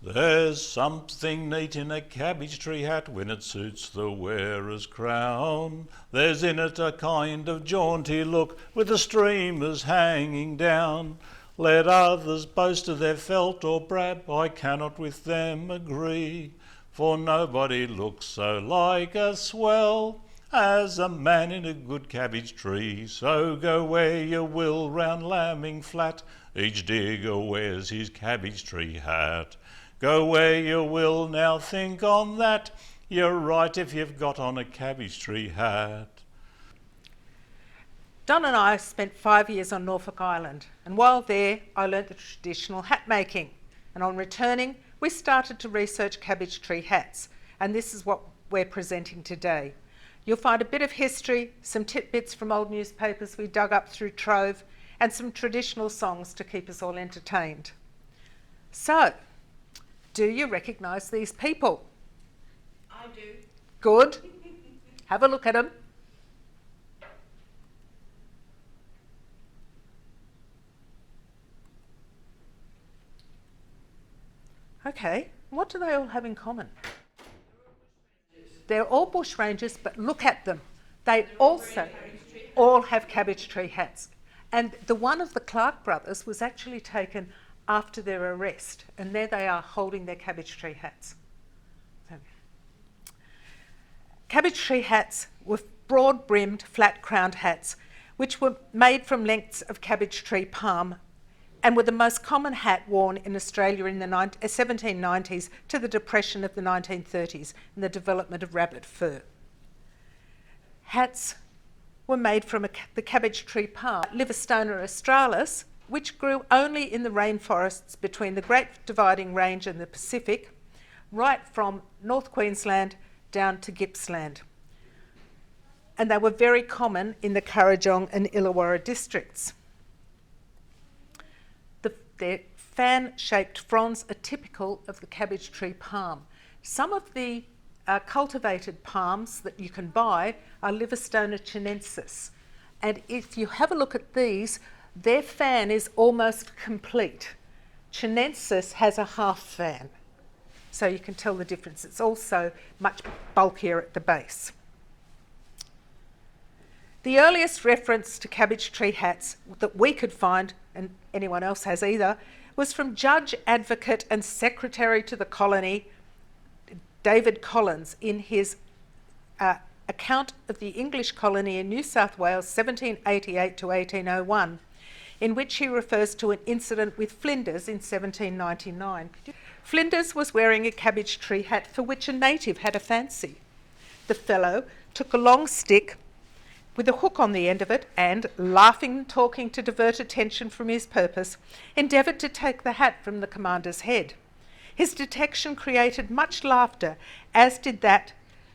There's something neat in a cabbage tree hat when it suits the wearer's crown. There's in it a kind of jaunty look with the streamers hanging down. Let others boast of their felt or brab, I cannot with them agree. For nobody looks so like a swell as a man in a good cabbage tree. So go where you will round Lambing Flat, each digger wears his cabbage tree hat. Go where you will, now think on that. You're right if you've got on a cabbage tree hat. Don and I spent 5 years on Norfolk Island, and while there I learnt the traditional hat making, and on returning we started to research cabbage tree hats, and this is what we're presenting today. You'll find a bit of history, some tidbits from old newspapers we dug up through Trove, and some traditional songs to keep us all entertained. So, do you recognise these people? I do. Good. Have a look at them. Okay, what do they all have in common? They're all bushrangers, but look at them. They also all have cabbage tree hats. And the one of the Clark brothers was actually taken after their arrest, and there they are holding their cabbage tree hats. So, cabbage tree hats were broad-brimmed, flat-crowned hats, which were made from lengths of cabbage tree palm and were the most common hat worn in Australia in the 1790s to the depression of the 1930s and the development of rabbit fur. Hats were made from the cabbage tree palm, Livistona australis, which grew only in the rainforests between the Great Dividing Range and the Pacific, right from North Queensland down to Gippsland. And they were very common in the Kurrajong and Illawarra districts. Their fan-shaped fronds are typical of the cabbage tree palm. Some of the cultivated palms that you can buy are Livistona chinensis. And if you have a look at these, their fan is almost complete. Chinensis has a half fan, so you can tell the difference. It's also much bulkier at the base. The earliest reference to cabbage tree hats that we could find, and anyone else has either, was from Judge, Advocate and Secretary to the Colony, David Collins, in his account of the English colony in New South Wales 1788 to 1801, in which he refers to an incident with Flinders in 1799. Flinders was wearing a cabbage tree hat for which a native had a fancy. The fellow took a long stick with a hook on the end of it and, laughing and talking to divert attention from his purpose, endeavoured to take the hat from the commander's head. His detection created much laughter, as did that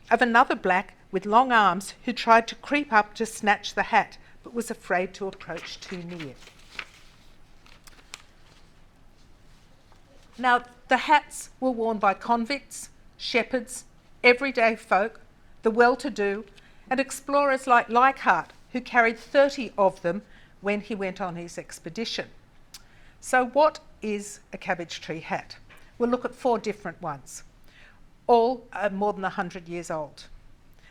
of another black with long arms who tried to creep up to snatch the hat, but was afraid to approach too near. Now, the hats were worn by convicts, shepherds, everyday folk, the well-to-do, and explorers like Leichhardt, who carried 30 of them when he went on his expedition. So what is a cabbage tree hat? We'll look at 4 different ones. All are more than 100 years old.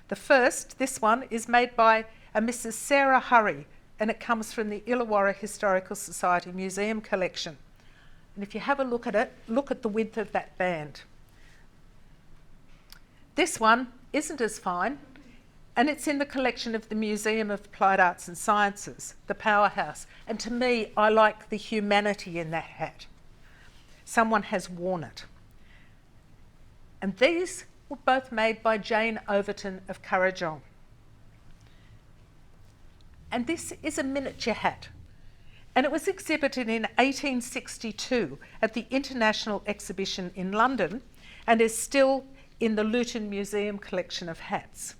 The first, this one, is made by a Mrs. Sarah Hurry, and it comes from the Illawarra Historical Society Museum collection. And if you have a look at it, look at the width of that band. This one isn't as fine, and it's in the collection of the Museum of Applied Arts and Sciences, the powerhouse. And to me, I like the humanity in that hat. Someone has worn it. And these were both made by Jane Overton of Kurrajong. And this is a miniature hat. And it was exhibited in 1862 at the International Exhibition in London and is still in the Luton Museum collection of hats.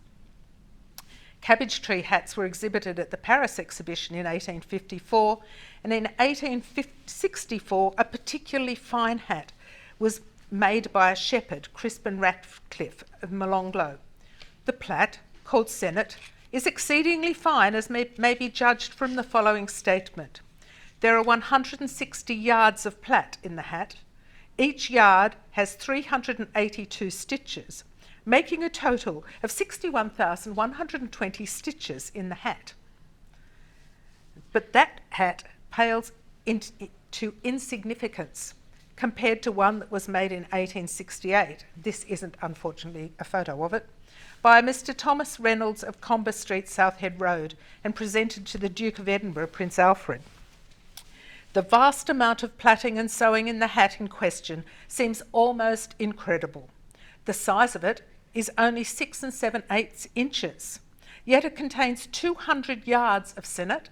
Cabbage tree hats were exhibited at the Paris exhibition in 1854, and in 1864 a particularly fine hat was made by a shepherd, Crispin Ratcliffe of Molonglo. The plait, called Senate, is exceedingly fine, as may be judged from the following statement. There are 160 yards of plait in the hat. Each yard has 382 stitches, making a total of 61,120 stitches in the hat. But that hat pales into insignificance compared to one that was made in 1868. This isn't, unfortunately, a photo of it, by Mr. Thomas Reynolds of Comber Street, Southhead Road, and presented to the Duke of Edinburgh, Prince Alfred. The vast amount of plaiting and sewing in the hat in question seems almost incredible. The size of it is only 6 7/8 inches, yet it contains 200 yards of sinnet,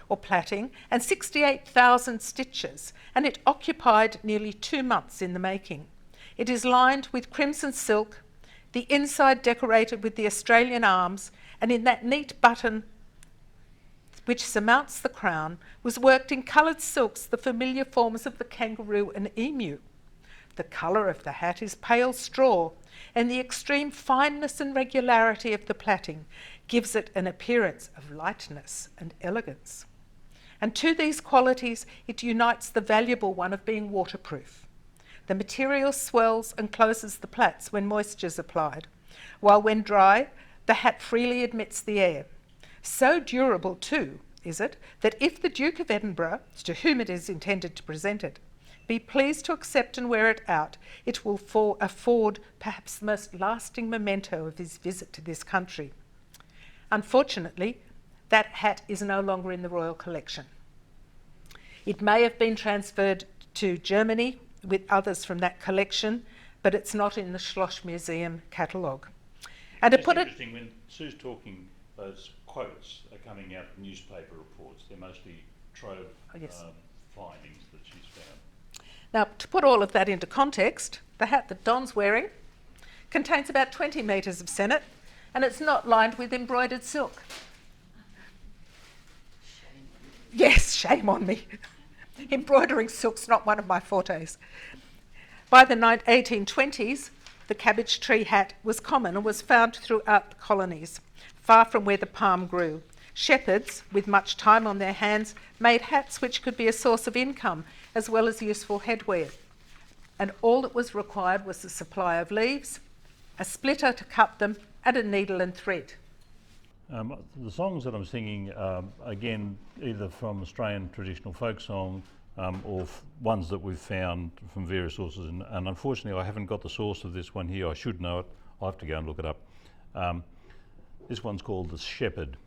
or plaiting, and 68,000 stitches, and it occupied nearly 2 months in the making. It is lined with crimson silk, the inside decorated with the Australian arms, and in that neat button which surmounts the crown was worked in coloured silks the familiar forms of the kangaroo and emu. The colour of the hat is pale straw, and the extreme fineness and regularity of the plaiting gives it an appearance of lightness and elegance. And to these qualities it unites the valuable one of being waterproof. The material swells and closes the plaits when moisture is applied, while when dry, the hat freely admits the air. So durable, too, is it, that if the Duke of Edinburgh, to whom it is intended to present it, be pleased to accept and wear it out, it will afford perhaps the most lasting memento of his visit to this country. Unfortunately, that hat is no longer in the royal collection. It may have been transferred to Germany with others from that collection, but it's not in the Schloss Museum catalogue. And to put it... Interesting, when Sue's talking, those quotes are coming out of newspaper reports. They're mostly Trove findings that she's found. Now, to put all of that into context, the hat that Don's wearing contains about 20 metres of sinnet, and it's not lined with embroidered silk. Yes, shame on me. Embroidering silk's not one of my fortes. By the 1820s, the cabbage tree hat was common and was found throughout the colonies, far from where the palm grew. Shepherds, with much time on their hands, made hats which could be a source of income as well as useful headwear. And all that was required was the supply of leaves, a splitter to cut them, and a needle and thread. The songs that I'm singing, again, either from Australian traditional folk song or ones that we've found from various sources. And unfortunately, I haven't got the source of this one here. I should know it. I'll have to go and look it up. This one's called The Shepherd.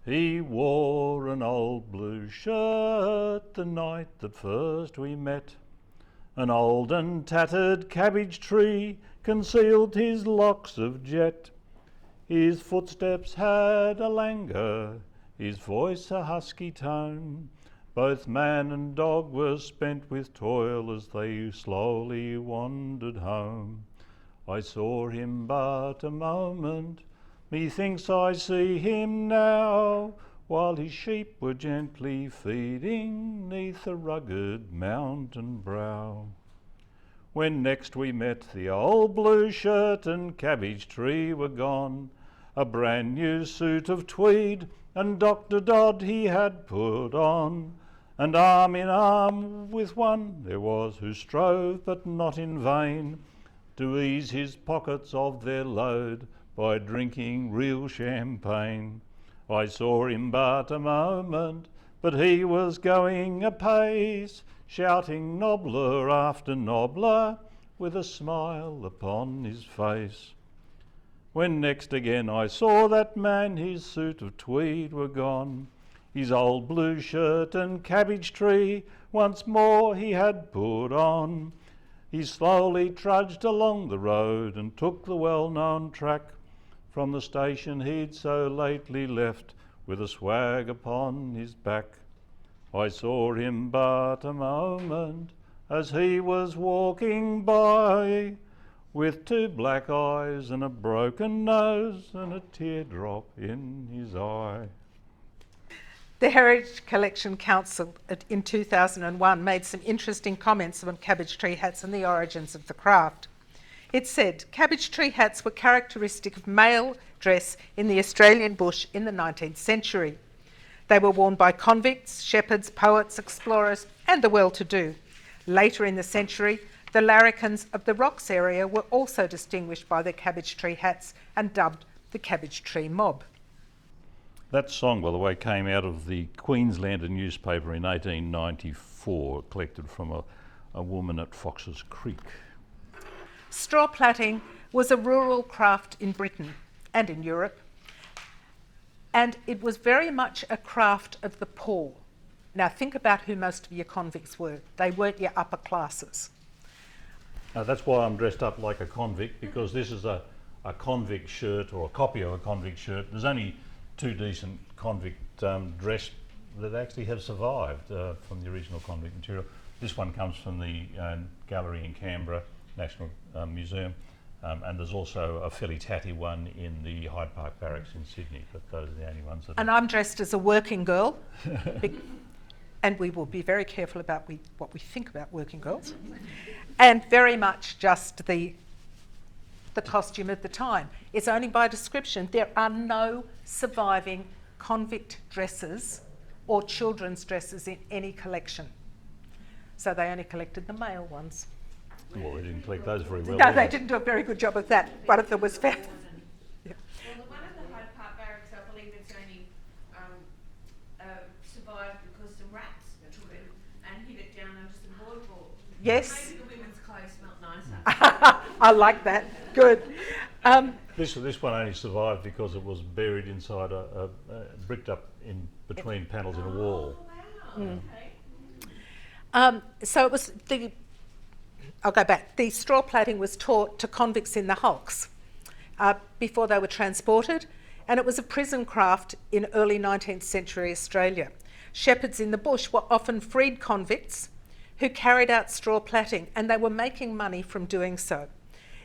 He wore an old blue shirt the night that first we met. An old and tattered cabbage tree concealed his locks of jet. His footsteps had a languor, his voice a husky tone. Both man and dog were spent with toil as they slowly wandered home. I saw him but a moment, methinks I see him now, while his sheep were gently feeding 'neath a rugged mountain brow. When next we met, the old blue shirt and cabbage tree were gone. A brand new suit of tweed and Dr. Dodd he had put on, and arm in arm with one there was who strove, but not in vain, to ease his pockets of their load by drinking real champagne. I saw him but a moment, but he was going apace, shouting nobbler after nobbler, with a smile upon his face. When next again I saw that man, his suit of tweed were gone. His old blue shirt and cabbage tree once more he had put on. He slowly trudged along the road and took the well-known track from the station he'd so lately left, with a swag upon his back. I saw him but a moment as he was walking by, with 2 black eyes and a broken nose and a teardrop in his eye. The Heritage Collection Council in 2001 made some interesting comments on cabbage tree hats and the origins of the craft. It said, cabbage tree hats were characteristic of male dress in the Australian bush in the 19th century. They were worn by convicts, shepherds, poets, explorers, and the well-to-do. Later in the century, The larrikins of the Rocks area were also distinguished by their cabbage tree hats and dubbed the cabbage tree mob. That song, by the way, came out of the Queenslander newspaper in 1894, collected from a woman at Fox's Creek. Straw plaiting was a rural craft in Britain and in Europe, and it was very much a craft of the poor. Now think about who most of your convicts were. They weren't your upper classes. That's why I'm dressed up like a convict, because this is a convict shirt, or a copy of a convict shirt. There's only two decent convict dress that actually have survived from the original convict material. This one comes from the gallery in Canberra, National Museum, and there's also a fairly tatty one in the Hyde Park Barracks in Sydney, but those are the only ones that... And I'm dressed as a working girl, and we will be very careful about what we think about working girls, and very much just the costume of the time. It's only by description. There are no surviving convict dresses or children's dresses in any collection. So they only collected the male ones. Well, they didn't collect those very well. No, they didn't do a very good job of that. One of them was found. Well, the one at the Hyde Park Barracks, I believe it's only survived because some rats took it and hid it down under some boardwalk. Yes. Maybe the women's clothes smelt nicer. I like that. Good. This one only survived because it was buried inside bricked up in between panels in a wall. Oh, wow. Okay. So it was I'll go back. The straw plaiting was taught to convicts in the hulks before they were transported, and it was a prison craft in early 19th century Australia. Shepherds in the bush were often freed convicts who carried out straw plaiting, and they were making money from doing so.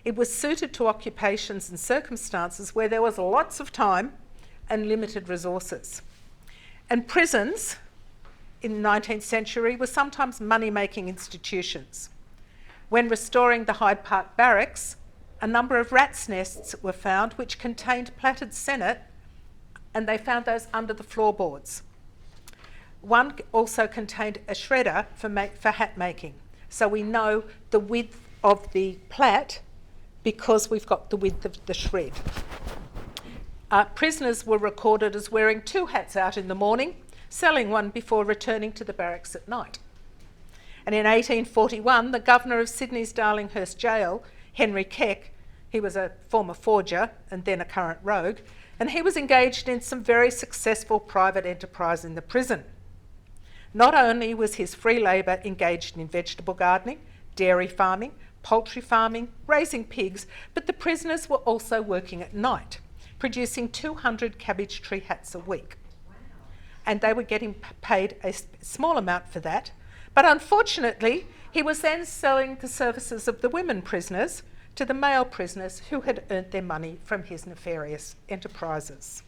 It was suited to occupations and circumstances where there was lots of time and limited resources. And prisons in the 19th century were sometimes money-making institutions. When restoring the Hyde Park Barracks, a number of rats' nests were found which contained plaited sennet, and they found those under the floorboards. One also contained a shredder for hat making. So we know the width of the plait because we've got the width of the shred. Prisoners were recorded as wearing two hats out in the morning, selling one before returning to the barracks at night. And in 1841, the governor of Sydney's Darlinghurst Jail, Henry Keck, he was a former forger and then a current rogue, and he was engaged in some very successful private enterprise in the prison. Not only was his free labour engaged in vegetable gardening, dairy farming, poultry farming, raising pigs, but the prisoners were also working at night, producing 200 cabbage tree hats a week. Wow. And they were getting paid a small amount for that. But unfortunately, he was then selling the services of the women prisoners to the male prisoners who had earned their money from his nefarious enterprises.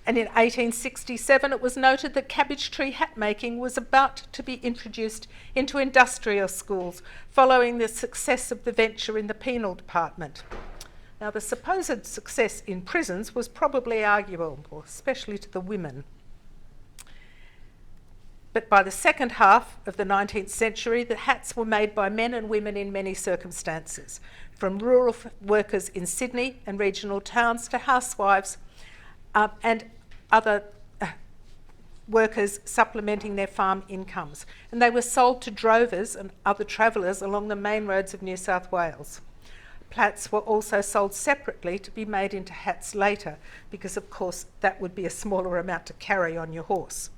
And in 1867, it was noted that cabbage tree hat making was about to be introduced into industrial schools following the success of the venture in the penal department. Now, the supposed success in prisons was probably arguable, especially to the women. But by the second half of the 19th century, the hats were made by men and women in many circumstances, from rural workers in Sydney and regional towns to housewives and other workers supplementing their farm incomes. And they were sold to drovers and other travellers along the main roads of New South Wales. Plaits were also sold separately to be made into hats later, because of course that would be a smaller amount to carry on your horse.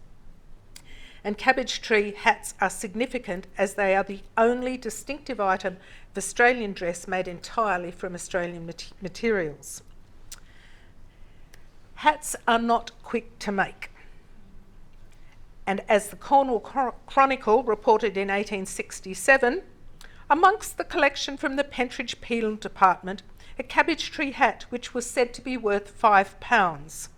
And cabbage tree hats are significant as they are the only distinctive item of Australian dress made entirely from Australian materials. Hats are not quick to make. And as the Cornwall Chronicle reported in 1867, amongst the collection from the Pentridge Penal Department, a cabbage tree hat which was said to be worth £5.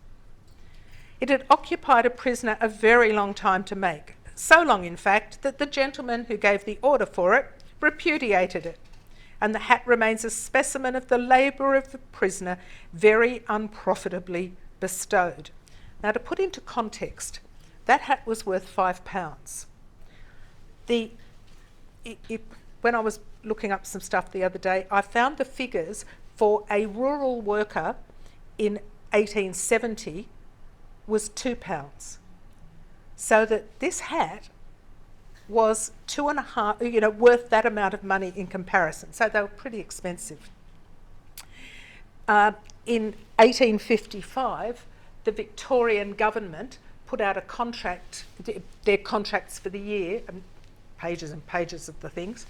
It had occupied a prisoner a very long time to make, so long in fact that the gentleman who gave the order for it repudiated it, and the hat remains a specimen of the labour of the prisoner very unprofitably bestowed. Now, to put into context, that hat was worth £5. when I was looking up some stuff the other day, I found the figures for a rural worker in 1870 was £2. So that this hat was 2.5, worth that amount of money in comparison. So they were pretty expensive. In 1855, the Victorian government put out a contract, their contracts for the year, and pages of the things.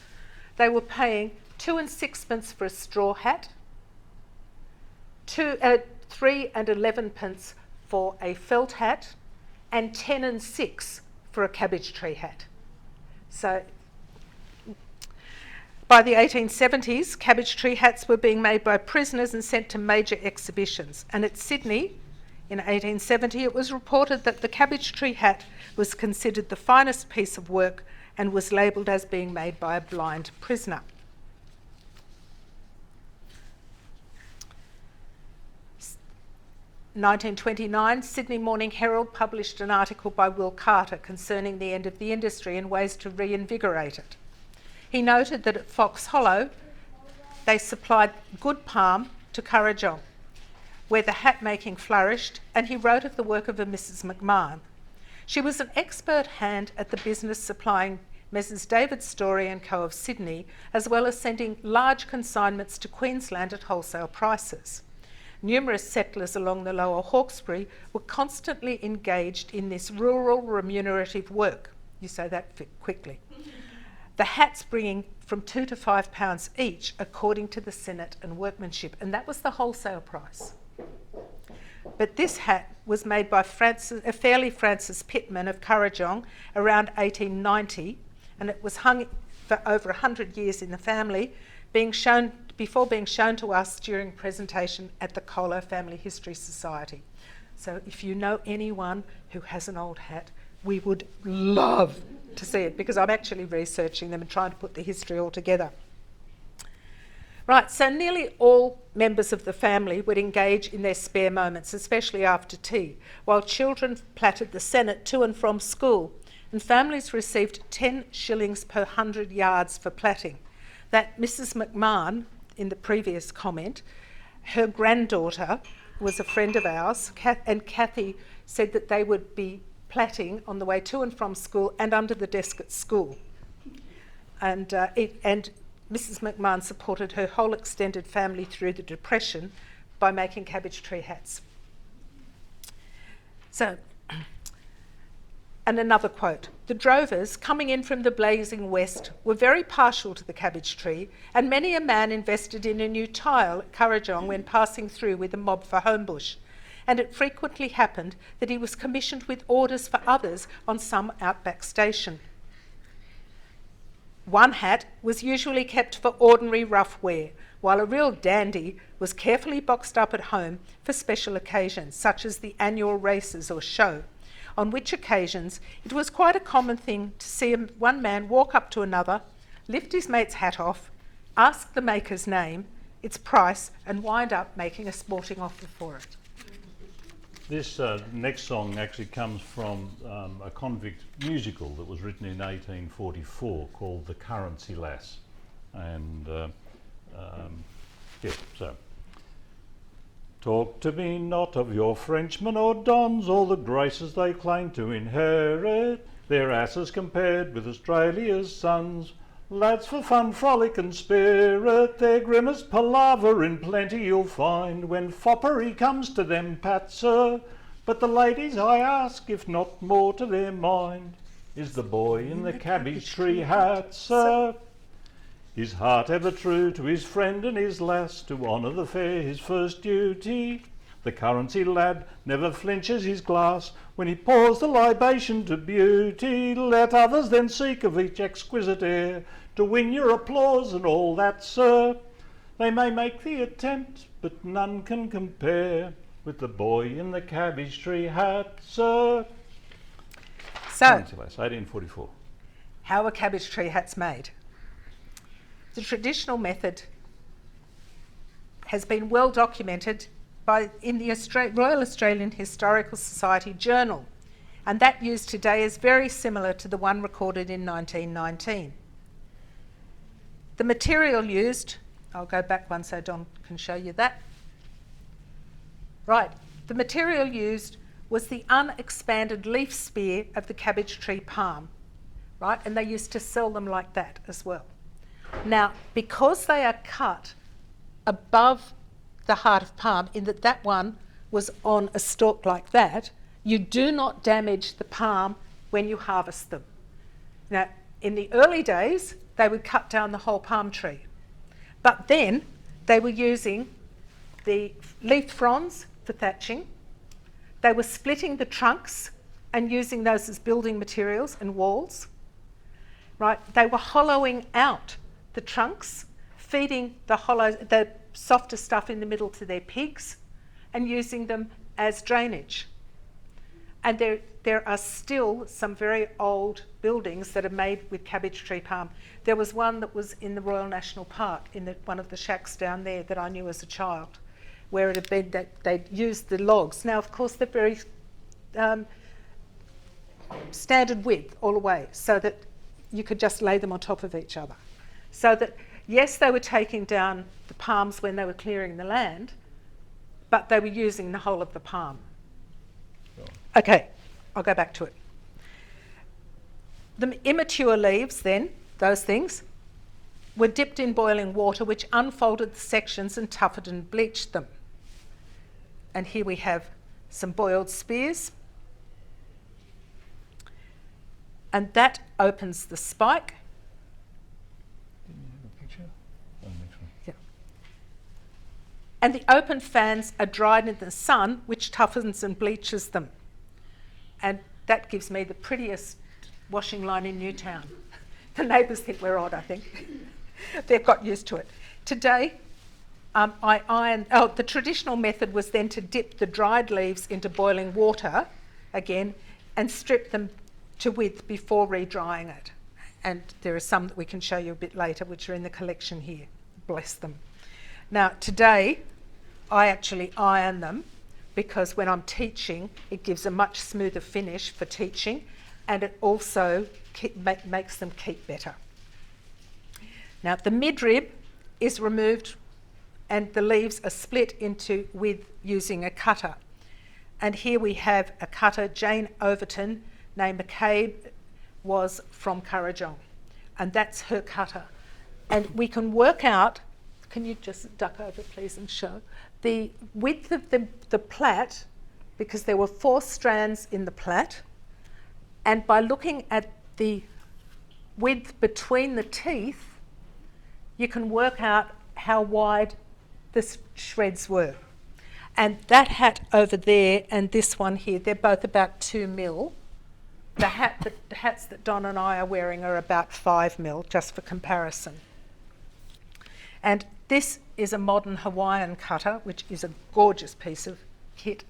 They were paying 2 and 6pence for a straw hat, 3 and 11 pence for a felt hat, and 10 and 6 for a cabbage tree hat. So by the 1870s, cabbage tree hats were being made by prisoners and sent to major exhibitions. And at Sydney, in 1870, it was reported that the cabbage tree hat was considered the finest piece of work and was labelled as being made by a blind prisoner. In 1929, Sydney Morning Herald published an article by Will Carter concerning the end of the industry and ways to reinvigorate it. He noted that at Fox Hollow, they supplied good palm to Kurrajong, where the hat making flourished, and he wrote of the work of a Mrs. McMahon. She was an expert hand at the business, supplying Messrs. David Story and Co. of Sydney, as well as sending large consignments to Queensland at wholesale prices. Numerous settlers along the lower Hawkesbury were constantly engaged in this rural remunerative work. You say that quickly. The hats bringing from £2 to £5 each, according to the Senate and workmanship, and that was the wholesale price. But this hat was made by Fairleigh Francis Pittman of Kurrajong around 1890, and it was hung for over 100 years in the family, before being shown to us during presentation at the Colo Family History Society. So if you know anyone who has an old hat, we would love to see it, because I'm actually researching them and trying to put the history all together. Right, so nearly all members of the family would engage in their spare moments, especially after tea, while children plaited the Senate to and from school, and families received 10 shillings per 100 yards for plaiting. That Mrs. McMahon, in the previous comment, her granddaughter was a friend of ours, and Kathy said that they would be plaiting on the way to and from school and under the desk at school. And Mrs. McMahon supported her whole extended family through the Depression by making cabbage tree hats. So, and another quote, "The drovers coming in from the blazing west were very partial to the cabbage tree, and many a man invested in a new tile at Kurrajong when passing through with a mob for Homebush, and it frequently happened that he was commissioned with orders for others on some outback station. One hat was usually kept for ordinary rough wear, while a real dandy was carefully boxed up at home for special occasions, such as the annual races or show, on which occasions it was quite a common thing to see one man walk up to another, lift his mate's hat off, ask the maker's name, its price, and wind up making a sporting offer for it." This next song actually comes from a convict musical that was written in 1844 called The Currency Lass. And so. "Talk to me not of your Frenchmen or Dons, all the graces they claim to inherit. They're asses compared with Australia's sons, lads for fun, frolic and spirit. Their grimmest palaver in plenty you'll find when foppery comes to them, pat sir. But the ladies I ask, if not more to their mind, is the boy in the cabbage tree hat, sir. His heart ever true to his friend and his lass, to honour the fair his first duty. The currency lad never flinches his glass when he pours the libation to beauty. Let others then seek of each exquisite air to win your applause and all that, sir. They may make the attempt, but none can compare with the boy in the cabbage tree hat, sir." So, 1844. how are cabbage tree hats made? The traditional method has been well documented in the Royal Australian Historical Society Journal, and that used today is very similar to the one recorded in 1919. The material used, I'll go back one so Don can show you that. Right, the material used was the unexpanded leaf spear of the cabbage tree palm, right? And they used to sell them like that as well. Now, because they are cut above the heart of palm, in that that one was on a stalk like that, you do not damage the palm when you harvest them. Now, in the early days, they would cut down the whole palm tree. But then they were using the leaf fronds for thatching. They were splitting the trunks and using those as building materials and walls. Right? They were hollowing out the trunks, feeding the softer stuff in the middle to their pigs and using them as drainage. And there are still some very old buildings that are made with cabbage tree palm. There was one that was in the Royal National Park, in one of the shacks down there that I knew as a child, where it had been that they'd used the logs. Now, of course, they're very standard width all the way, so that you could just lay them on top of each other. So that, yes, they were taking down the palms when they were clearing the land, but they were using the whole of the palm. Okay, I'll go back to it. The immature leaves then, those things, were dipped in boiling water, which unfolded the sections and toughened and bleached them. And here we have some boiled spears. And that opens the spike. Didn't you have a picture? Oh, next one. Yeah. And the open fans are dried in the sun, which toughens and bleaches them. And that gives me the prettiest washing line in Newtown. The neighbours think we're odd, I think. They've got used to it. Today, the traditional method was then to dip the dried leaves into boiling water again and strip them to width before re-drying it. And there are some that we can show you a bit later, which are in the collection here. Bless them. Now, today, I actually iron them, because when I'm teaching, it gives a much smoother finish for teaching, and it also makes them keep better. Now, the midrib is removed and the leaves are split with using a cutter. And here we have a cutter, Jane Overton, named McCabe, was from Currajong, and that's her cutter. And we can work out, can you just duck over please and show, the width of the plait, because there were 4 strands in the plait, and by looking at the width between the teeth, you can work out how wide the shreds were. And that hat over there and this one here, they're both about 2 mil. The hats that Don and I are wearing are about 5 mil, just for comparison. And this is a modern Hawaiian cutter, which is a gorgeous piece of kit.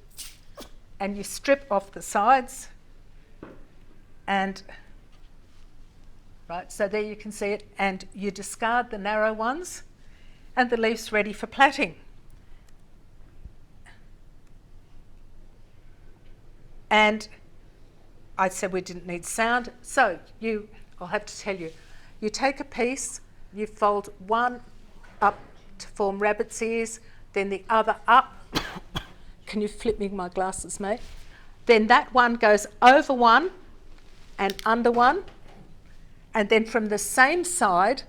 And you strip off the sides, and right, so there you can see it, and you discard the narrow ones, and the leaf's ready for plaiting. And I said we didn't need sound, so I'll have to tell you, you take a piece, you fold one up to form rabbit's ears, then the other up. Can you flip me my glasses, mate? Then that one goes over one and under one, and then from the same side,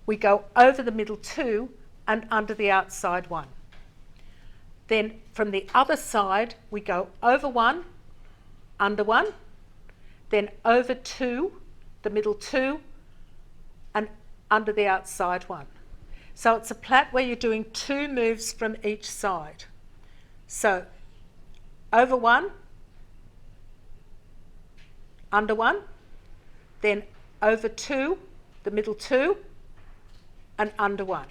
we go over the middle 2 and under the outside one. Then from the other side, we go over one, under one, then over 2, the middle 2, and under the outside one. So it's a plait where you're doing 2 moves from each side. So over one, under one, then over 2, the middle 2, and under one.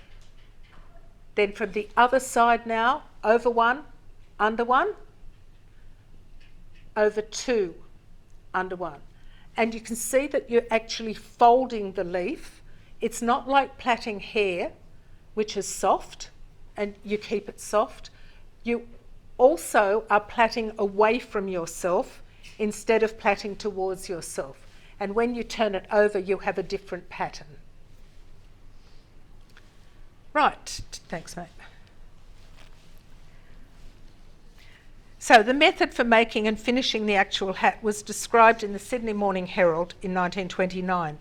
Then from the other side now, over one, under one, over 2, under one. And you can see that you're actually folding the leaf. It's not like plaiting hair, which is soft, and you keep it soft. You also are plaiting away from yourself instead of plaiting towards yourself. And when you turn it over, you have a different pattern. Right, thanks, mate. So the method for making and finishing the actual hat was described in the Sydney Morning Herald in 1929.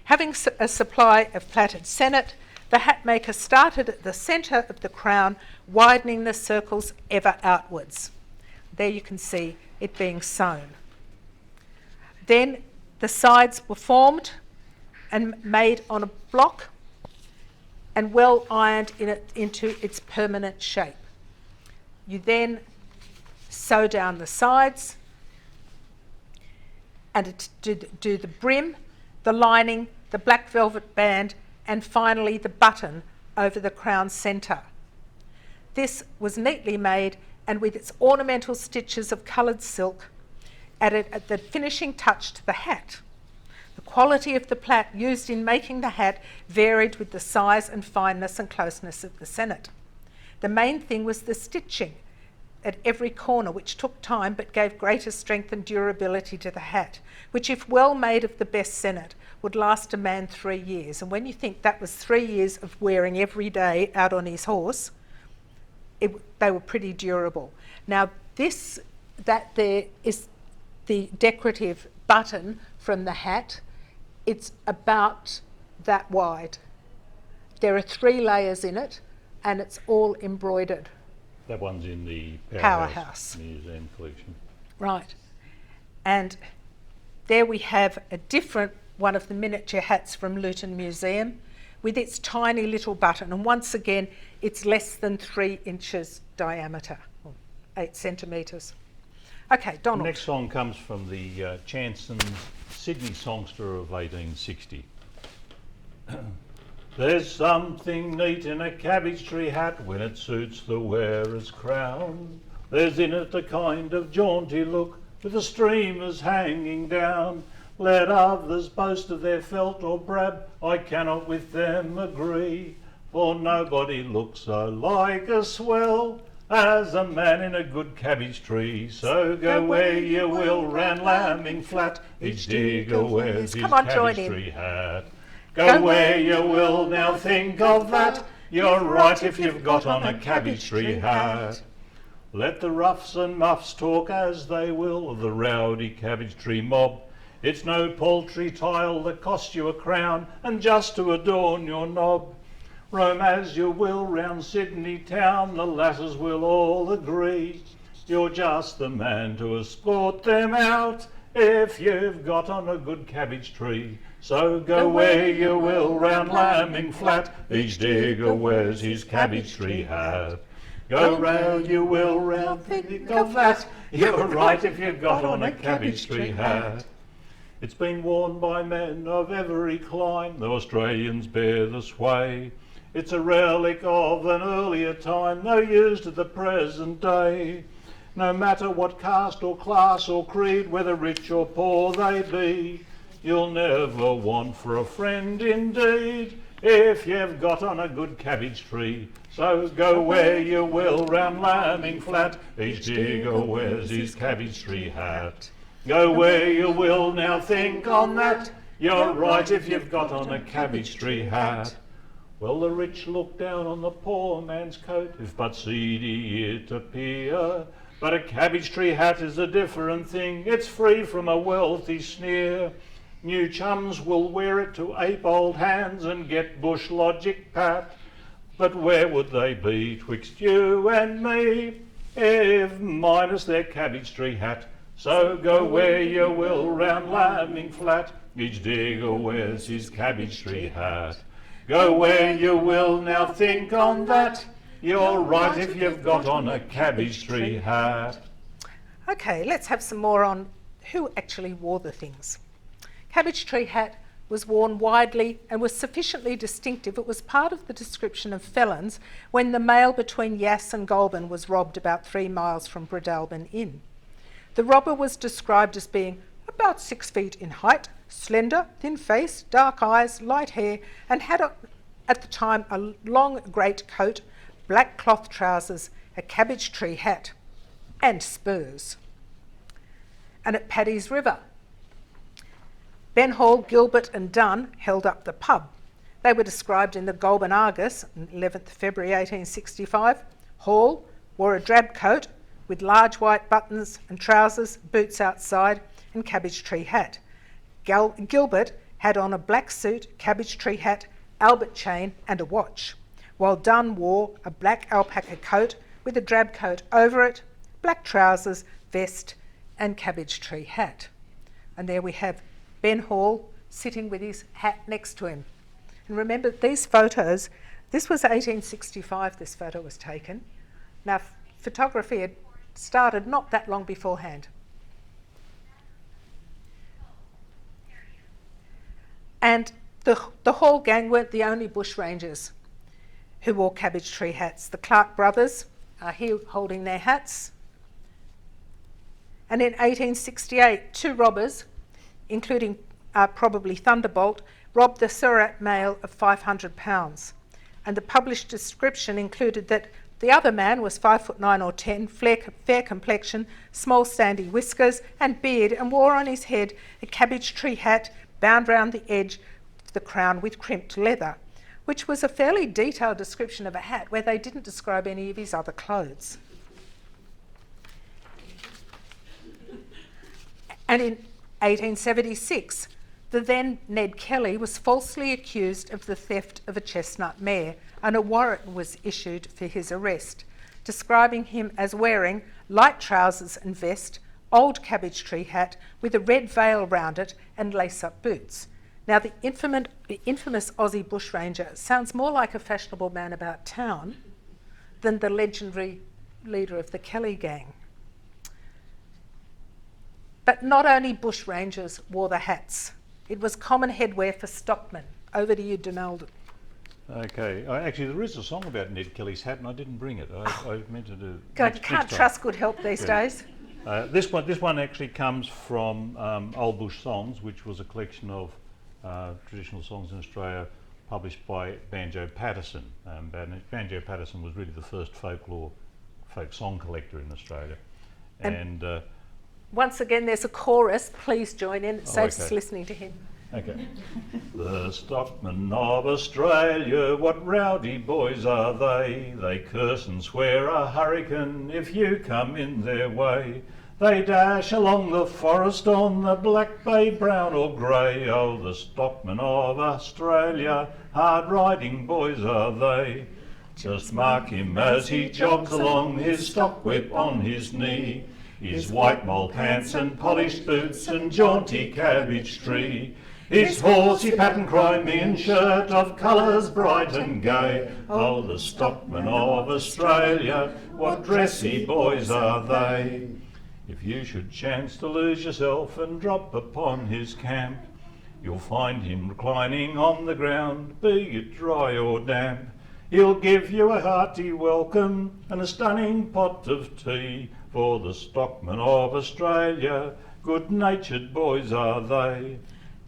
Having a supply of plaited sennet, the hat maker started at the centre of the crown, widening the circles ever outwards. There you can see it being sewn. Then the sides were formed and made on a block and well ironed into its permanent shape. You then sew down the sides and do the brim, the lining, the black velvet band, and finally the button over the crown centre. This was neatly made and with its ornamental stitches of coloured silk added at the finishing touch to the hat. The quality of the plait used in making the hat varied with the size and fineness and closeness of the sennet. The main thing was the stitching at every corner, which took time but gave greater strength and durability to the hat, which, if well made of the best sennet, would last a man 3 years. And when you think that was 3 years of wearing every day out on his horse, they were pretty durable. Now, that there is the decorative button from the hat. It's about that wide. There are 3 layers in it, and it's all embroidered. That one's in the Powerhouse Museum collection. Right. And there we have a different one of the miniature hats from Luton Museum with its tiny little button. And once again, it's less than 3 inches diameter, or 8 centimetres. Okay, Donald. The next song comes from the Chanson's Sydney Songster of 1860. There's something neat in a cabbage tree hat when it suits the wearer's crown. There's in it a kind of jaunty look with the streamers hanging down. Let others boast of their felt or brab, I cannot with them agree. For nobody looks so like a swell as a man in a good cabbage tree. So go where you will round Lambing Flat, each digger wears his cabbage tree hat. Go where you will, now think of that. You're right if you've got on a cabbage tree hat. Let the roughs and muffs talk as they will of the rowdy cabbage tree mob. It's no paltry tile that costs you a crown, and just to adorn your knob. Roam as you will round Sydney town, the lasses will all agree. You're just the man to escort them out if you've got on a good cabbage tree. So go where you will round Lambing Flat, each digger wears his cabbage tree hat. Go round you will round, think of that. You're right if you've got on a cabbage tree hat. It's been worn by men of every clime, though Australians bear the sway. It's a relic of an earlier time, though used at the present day. No matter what caste or class or creed, whether rich or poor they be, you'll never want for a friend indeed if you've got on a good cabbage tree. So go where you will round Lambing Flat, each digger wears his cabbage tree hat. Go where you will, now think on that. You're right if you've got on a cabbage tree hat. Well, the rich look down on the poor man's coat, if but seedy it appear. But a cabbage tree hat is a different thing, it's free from a wealthy sneer. New chums will wear it to ape old hands and get bush logic pat. But where would they be twixt you and me if minus their cabbage tree hat? So go where you will round Lambing Flat, each digger wears his cabbage tree hat. Go where you will, now think on that. You're right if you've got on a cabbage tree hat. Okay, let's have some more on who actually wore the things. Cabbage tree hat was worn widely and was sufficiently distinctive. It was part of the description of felons when the mail between Yass and Goulburn was robbed about 3 miles from Breadalbin Inn. The robber was described as being about 6 feet in height, slender, thin face, dark eyes, light hair, and had at the time a long great coat, black cloth trousers, a cabbage tree hat, and spurs. And at Paddy's River, Ben Hall, Gilbert and Dunn held up the pub. They were described in the Goulburn Argus, 11th February 1865. Hall wore a drab coat with large white buttons and trousers, boots outside, and cabbage tree hat. Gilbert had on a black suit, cabbage tree hat, Albert chain and a watch, while Dunn wore a black alpaca coat with a drab coat over it, black trousers, vest and cabbage tree hat. And there we have Ben Hall sitting with his hat next to him. And remember, these photos, this was 1865 this photo was taken. Now, photography had started not that long beforehand. And the Hall gang weren't the only bushrangers who wore cabbage tree hats. The Clark brothers are here holding their hats. And in 1868, 2 robbers, including probably Thunderbolt, robbed the Surat mail of £500. And the published description included that the other man was 5'9" or 10, fair complexion, small sandy whiskers and beard, and wore on his head a cabbage tree hat bound round the edge of the crown with crimped leather, which was a fairly detailed description of a hat where they didn't describe any of his other clothes. And in 1876, the then Ned Kelly was falsely accused of the theft of a chestnut mare, and a warrant was issued for his arrest, describing him as wearing light trousers and vest, old cabbage tree hat with a red veil round it and lace-up boots. Now, the infamous Aussie bushranger sounds more like a fashionable man about town than the legendary leader of the Kelly gang. But not only bushrangers wore the hats. It was common headwear for stockmen. Over to you, Donald. Okay, actually there is a song about Ned Kelly's hat and I didn't bring it. I meant to do God, you can't trust good help these days. This one actually comes from Old Bush Songs, which was a collection of traditional songs in Australia published by Banjo Patterson. Banjo Patterson was really the first folk song collector in Australia. And once again, there's a chorus. Please join in. It saves us listening to him. Okay. The stockmen of Australia, what rowdy boys are they? They curse and swear a hurricane if you come in their way. They dash along the forest on the black bay, brown or grey. Oh, the stockmen of Australia, hard-riding boys are they. Just mark him as he jogs along, his stock whip on his knee, his white mole pants and polished boots and jaunty cabbage tree, his horsey pattern Crimean shirt of colours bright and gay. Oh, the stockmen of Australia, what dressy boys are they. If you should chance to lose yourself and drop upon his camp, you'll find him reclining on the ground, be it dry or damp. He'll give you a hearty welcome and a stunning pot of tea, for the stockmen of Australia, good-natured boys are they.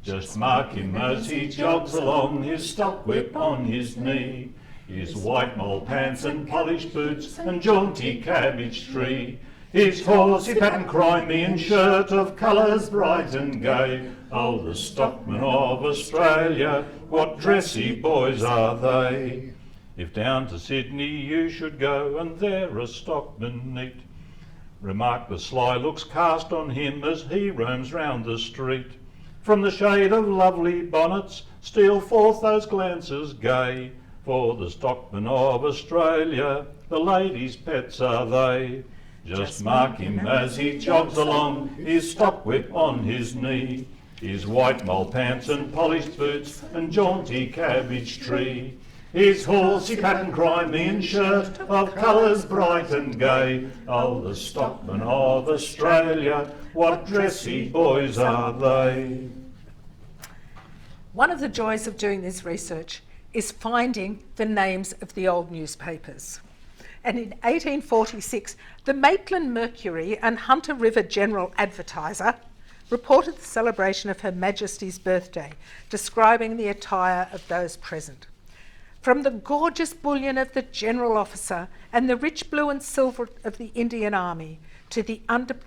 Just mark him as he jogs along, his stock whip on his knee, his white mole pants and polished boots and jaunty cabbage tree, his horsey pattern Crimean shirt of colours bright and gay. Oh, the stockmen of Australia, what dressy boys are they. If down to Sydney you should go and there a stockman meet, remark the sly looks cast on him as he roams round the street. From the shade of lovely bonnets steal forth those glances gay, for the stockmen of Australia, the ladies' pets are they. Just mark him as he jogs along, his stock whip on his knee, his white mole pants and polished boots and jaunty cabbage tree, his horsey pattern Crimean shirt of colours bright and gay. Oh, the stockmen of Australia, what dressy boys are they. One of the joys of doing this research is finding the names of the old newspapers. And in 1846, the Maitland Mercury and Hunter River General Advertiser reported the celebration of Her Majesty's birthday, describing the attire of those present. From the gorgeous bullion of the general officer and the rich blue and silver of the Indian Army to the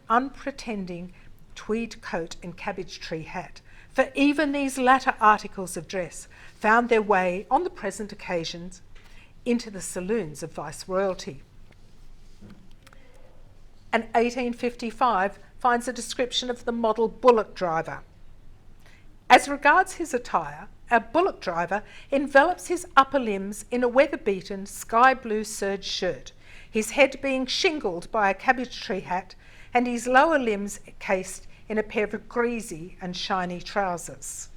unpretending tweed coat and cabbage tree hat, for even these latter articles of dress found their way, on the present occasions, into the saloons of viceroyalty. And 1855 finds a description of the model bullock driver. As regards his attire, our bullock driver envelops his upper limbs in a weather-beaten sky blue serge shirt, his head being shingled by a cabbage tree hat and his lower limbs cased in a pair of greasy and shiny trousers.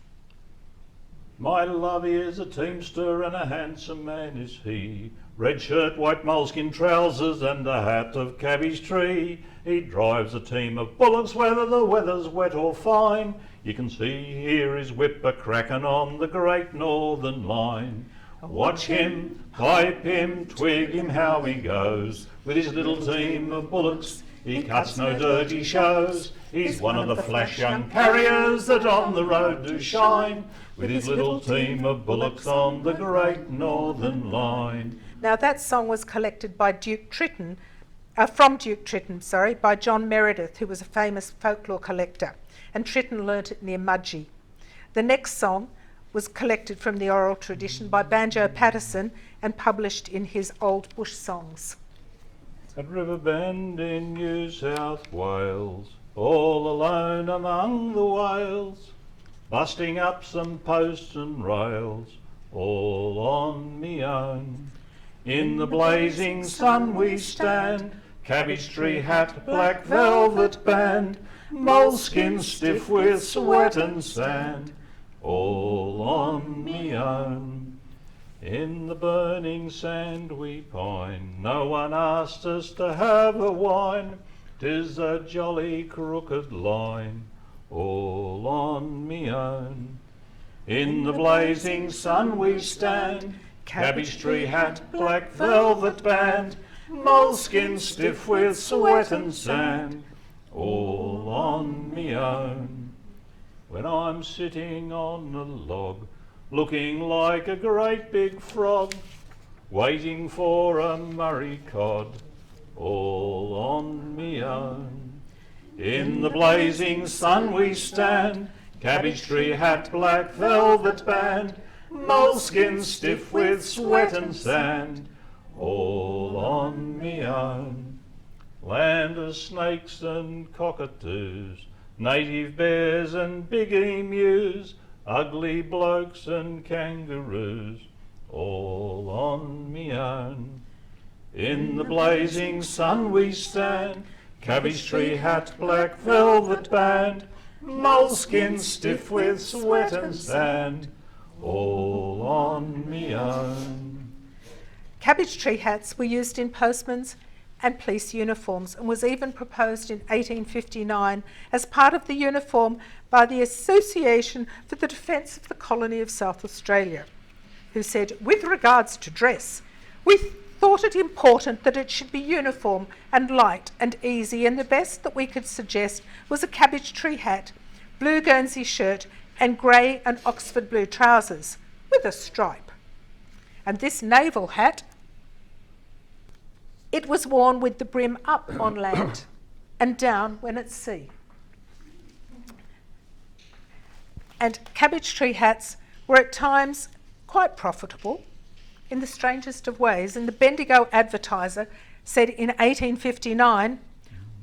My love, he is a teamster and a handsome man is he. Red shirt, white moleskin trousers and a hat of cabbage tree. He drives a team of bullocks whether the weather's wet or fine. You can see here his whip a-cracking on the Great Northern Line. Watch him, pipe him, twig him how he goes. With his little team of bullocks he cuts no dirty shows. He's one of the flash young carriers that on the road do shine. With his little team of bullocks on the Great Northern Line. Now that song was collected by Duke Tritton, from Duke Tritton, by John Meredith, who was a famous folklore collector, and Tritton learnt it near Mudgee. The next song was collected from the oral tradition by Banjo Patterson and published in his Old Bush Songs. At Riverbend in New South Wales, all alone among the whales, busting up some posts and rails, all on me own. In the blazing sun we stand, cabbage tree hat, black velvet band, moleskin stiff with sweat and sand, all on me own. In the burning sand we pine, no one asked us to have a wine, 'tis a jolly crooked line, all on me own. In the blazing sun we stand, cabbage tree hat, black velvet band, moleskin stiff with sweat and sand, all on me own. When I'm sitting on a log, looking like a great big frog, waiting for a Murray cod, all on me own. In the blazing sun we stand, cabbage tree hat, black velvet band, moleskin stiff with sweat and sand, all on me own. Land of snakes and cockatoos, native bears and big emus, ugly blokes and kangaroos, all on me own. In the blazing sun we stand, cabbage tree hat, black velvet band, moleskin stiff with sweat and sand, all on me own. Cabbage tree hats were used in postmen's and police uniforms and was even proposed in 1859 as part of the uniform by the Association for the Defence of the Colony of South Australia, who said, with regards to dress, we thought it important that it should be uniform and light and easy, and the best that we could suggest was a cabbage tree hat, blue Guernsey shirt and grey and Oxford blue trousers with a stripe. And this naval hat, it was worn with the brim up on land and down when at sea. And cabbage tree hats were at times quite profitable in the strangest of ways. And the Bendigo Advertiser said in 1859,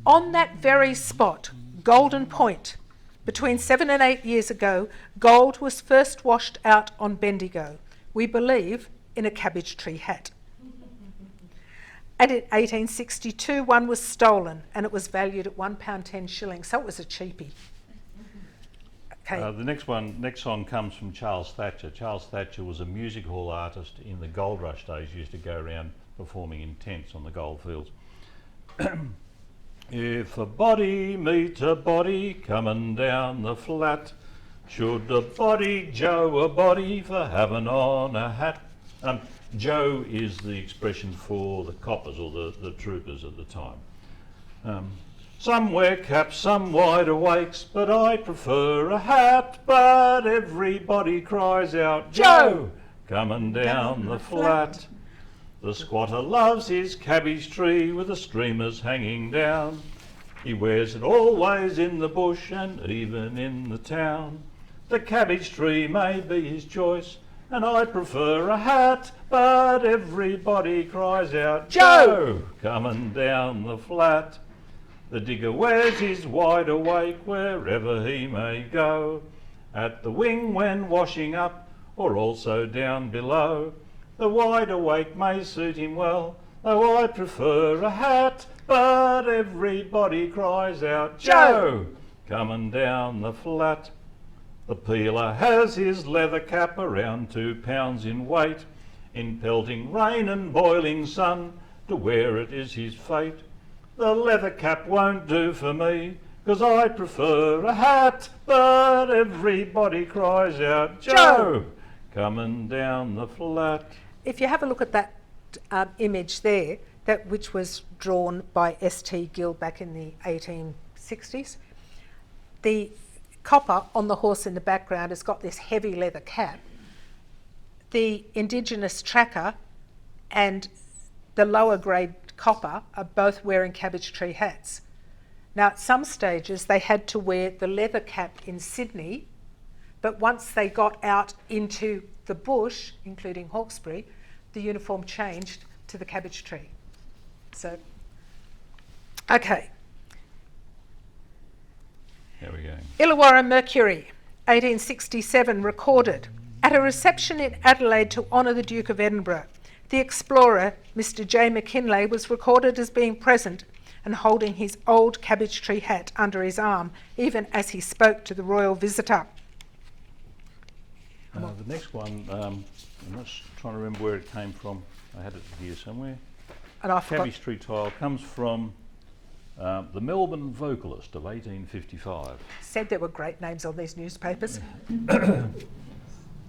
on that very spot, Golden Point, between 7 and 8 years ago, gold was first washed out on Bendigo, we believe in a cabbage tree hat. And in 1862, one was stolen and it was valued at £1.10, so it was a cheapie. Okay. The next song comes from Charles Thatcher. Charles Thatcher was a music hall artist in the gold rush days. He used to go around performing in tents on the goldfields. If a body meet a body coming down the flat, should a body Joe a body for having on a hat? Joe is the expression for the coppers or the troopers at the time. Some wear caps, some wide awakes, but I prefer a hat. But everybody cries out, Joe, coming down the flat. The squatter loves his cabbage tree with the streamers hanging down. He wears it always in the bush and even in the town. The cabbage tree may be his choice, and I prefer a hat, but everybody cries out, Joe! Coming down the flat. The digger wears his wide awake wherever he may go, at the wing when washing up, or also down below. The wide awake may suit him well, though I prefer a hat, but everybody cries out, Joe! Coming down the flat. The peeler has his leather cap around 2 pounds in weight. In pelting rain and boiling sun, to wear it is his fate. The leather cap won't do for me, 'cause I prefer a hat, but everybody cries out, Joe! Coming down the flat. If you have a look at that image there, that which was drawn by S.T. Gill back in the 1860s, the copper on the horse in the background has got this heavy leather cap. The Indigenous tracker and the lower grade copper are both wearing cabbage tree hats. Now, at some stages they had to wear the leather cap in Sydney, but once they got out into the bush, including Hawkesbury, the uniform changed to the cabbage tree. So, okay. There we go. Illawarra Mercury, 1867, recorded, at a reception in Adelaide to honour the Duke of Edinburgh, the explorer, Mr. J. McKinlay, was recorded as being present and holding his old cabbage tree hat under his arm, even as he spoke to the royal visitor. The next one, I'm just trying to remember where it came from. I had it here somewhere. And I forgot. Cabbage tree tile comes from the Melbourne Vocalist of 1855. Said there were great names on these newspapers.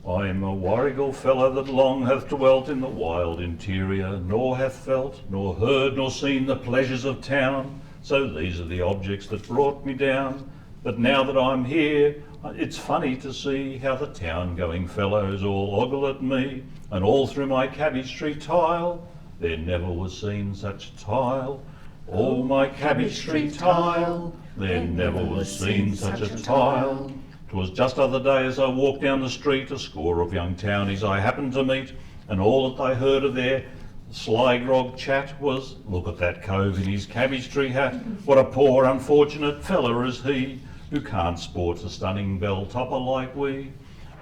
I'm a Warrigal fellow that long hath dwelt in the wild interior, nor hath felt, nor heard, nor seen the pleasures of town. So these are the objects that brought me down. But now that I'm here, it's funny to see how the town-going fellows all ogle at me, and all through my cabbage tree tile, there never was seen such a tile. Oh, my cabbage tree tile, there never was seen such a tile. 'Twas just other day as I walked down the street, a score of young townies I happened to meet, and all that I heard of their sly grog chat was, look at that cove in his cabbage tree hat, what a poor unfortunate fella is he, who can't sport a stunning bell topper like we.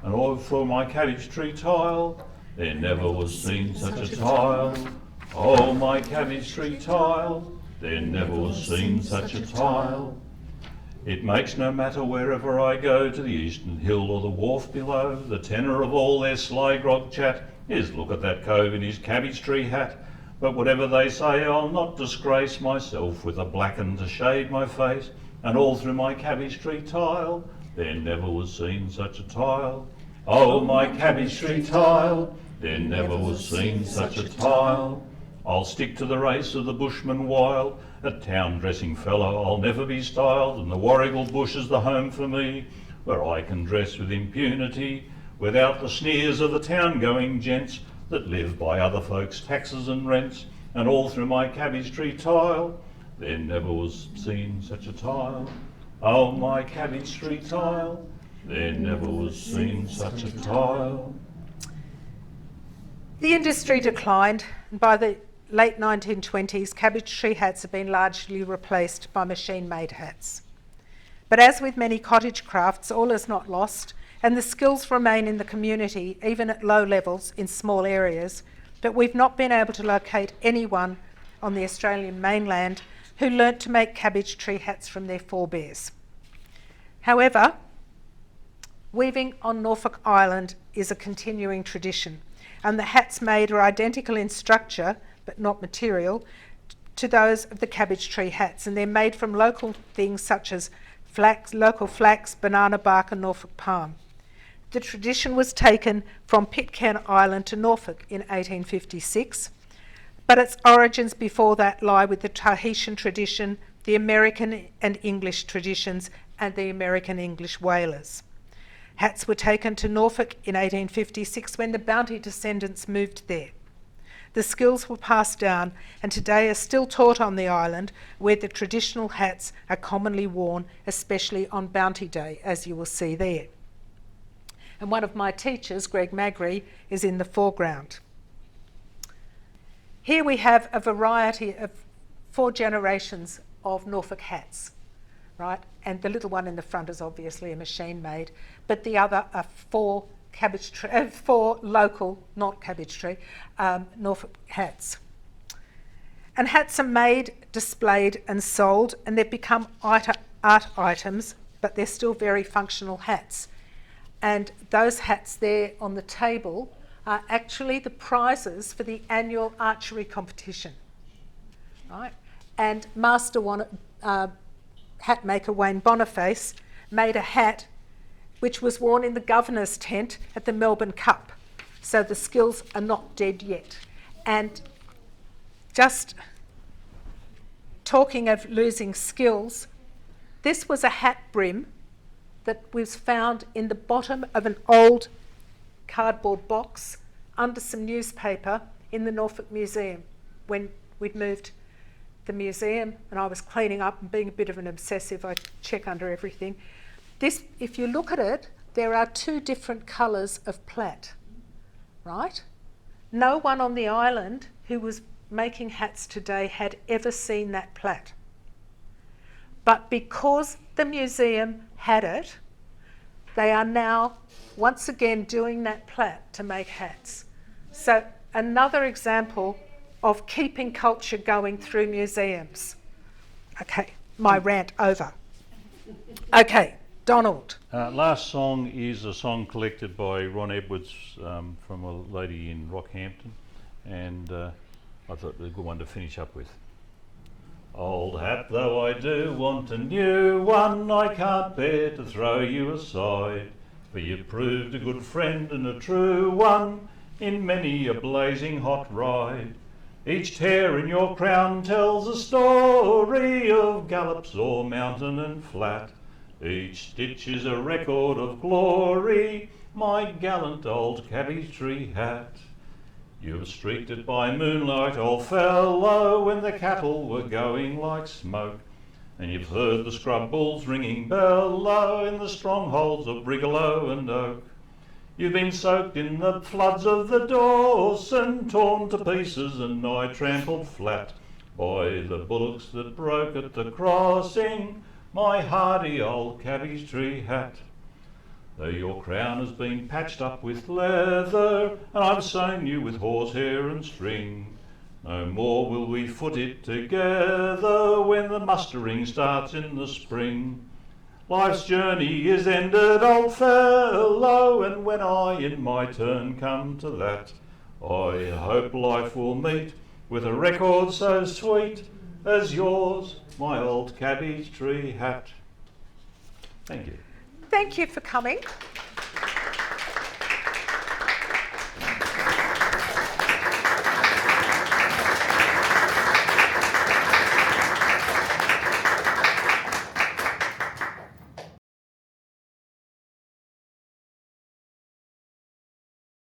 And all for my cabbage tree tile, there never was seen such a tile. Oh, my cabbage tree tile, there never was seen such a tile. It makes no matter wherever I go, to the eastern hill or the wharf below, the tenor of all their sly grog chat is, look at that cove in his cabbage tree hat. But whatever they say, I'll not disgrace myself with a blackened to shade my face, and all through my cabbage tree tile, there never was seen such a tile. Oh, my cabbage tree tile, there never was seen such a tile. I'll stick to the race of the bushman wild, a town-dressing fellow I'll never be styled, and the Warrigal bush is the home for me, where I can dress with impunity, without the sneers of the town-going gents that live by other folks' taxes and rents, and all through my cabbage tree tile, there never was seen such a tile. Oh, my cabbage tree tile, there never was seen such a tile. The industry declined, and by the late 1920s, cabbage tree hats have been largely replaced by machine-made hats. But as with many cottage crafts, all is not lost, and the skills remain in the community, even at low levels in small areas, but we've not been able to locate anyone on the Australian mainland who learnt to make cabbage tree hats from their forebears. However, weaving on Norfolk Island is a continuing tradition, and the hats made are identical in structure, but not material, to those of the cabbage tree hats, and they're made from local things such as local flax, banana bark and Norfolk palm. The tradition was taken from Pitcairn Island to Norfolk in 1856, but its origins before that lie with the Tahitian tradition, the American and English traditions, and the American English whalers. Hats were taken to Norfolk in 1856 when the Bounty descendants moved there. The skills were passed down and today are still taught on the island, where the traditional hats are commonly worn, especially on Bounty Day, as you will see there. and one of my teachers, Greg Magri, is in the foreground. Here we have a variety of 4 generations of Norfolk hats, right? And the little one in the front is obviously a machine made, but the other are 4 local, not Cabbage Tree, Norfolk hats. And hats are made, displayed and sold, and they've become art items, but they're still very functional hats. And those hats there on the table are actually the prizes for the annual archery competition, right? And master hat maker Wayne Boniface made a hat which was worn in the governor's tent at the Melbourne Cup. So the skills are not dead yet. And just talking of losing skills, this was a hat brim that was found in the bottom of an old cardboard box under some newspaper in the Norfolk Museum when we'd moved the museum and I was cleaning up and being a bit of an obsessive, I check under everything. This, if you look at it, there are 2 different colours of plait, right? No one on the island who was making hats today had ever seen that plait. But because the museum had it, they are now once again doing that plait to make hats. So another example of keeping culture going through museums. Okay, my rant over. Okay, Donald. Last song is a song collected by Ron Edwards from a lady in Rockhampton, and I thought it was a good one to finish up with. Old hat though I do want a new one, I can't bear to throw you aside, for you've proved a good friend and a true one in many a blazing hot ride. Each tear in your crown tells a story of gallops o'er mountain and flat. Each stitch is a record of glory, my gallant old cabbage tree hat. You've streaked it by moonlight, old fellow, when the cattle were going like smoke, and you've heard the scrub bulls ringing bellow in the strongholds of Brigalow and Oak. You've been soaked in the floods of the Dawson, torn to pieces and nigh trampled flat by the bullocks that broke at the crossing, my hardy old cabbage tree hat. Though your crown has been patched up with leather, and I've sewn you with horsehair and string, no more will we foot it together when the mustering starts in the spring. Life's journey is ended, old fellow, and when I in my turn come to that, I hope life will meet with a record so sweet as yours, my old cabbage tree hat. Thank you. Thank you for coming.